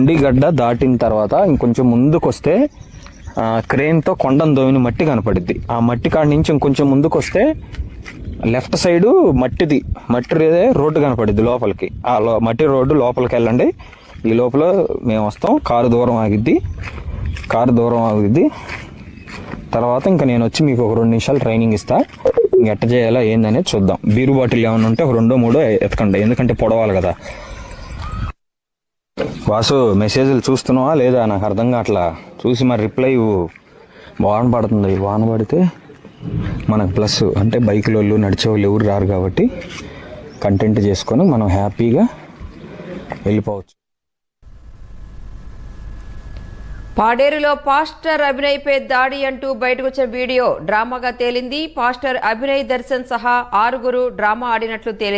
గుండిగడ్డ దాటిన తర్వాత ఇంకొంచెం ముందుకు వస్తే క్రేన్తో కొండను దోవిన మట్టి కనపడుద్ది. ఆ మట్టి కాడి నుంచి ఇంకొంచెం ముందుకు వస్తే లెఫ్ట్ సైడు మట్టి రోడ్డు కనపడుద్ది లోపలికి. ఆ మట్టి రోడ్డు లోపలికి వెళ్ళండి. ఈ లోపల మేము వస్తాం. కారు దూరం ఆగిద్ది. తర్వాత ఇంకా నేను వచ్చి మీకు ఒక 2 నిమిషాలు ట్రైనింగ్ ఇస్తా. ఎట్ట చేయాలా ఏందనేది చూద్దాం. బీరు బాటిల్ ఏమైనా ఉంటే ఒక 2-3 ఎతకండి, ఎందుకంటే పొడవాలి కదా. వాసు, మెసేజ్లు చూస్తున్నావా లేదా? నాకు అర్థం కావట్లా. చూసి మరి రిప్లై వాన పడుతుంది. వాన పడితే మనకు ప్లస్, అంటే బైకుల వాళ్ళు నడిచే వాళ్ళు ఎవరు రారు కాబట్టి కంటెంట్ చేసుకొని మనం హ్యాపీగా వెళ్ళిపోవచ్చు. పాడేరులో పాస్టర్ అభినయ్పై దాడి అంటూ బయటకు వచ్చిన వీడియో డ్రామాగా తేలింది. పాస్టర్ అభినయ్ దర్శన్ సహా 6 డ్రామా ఆడినట్లు తేలింది.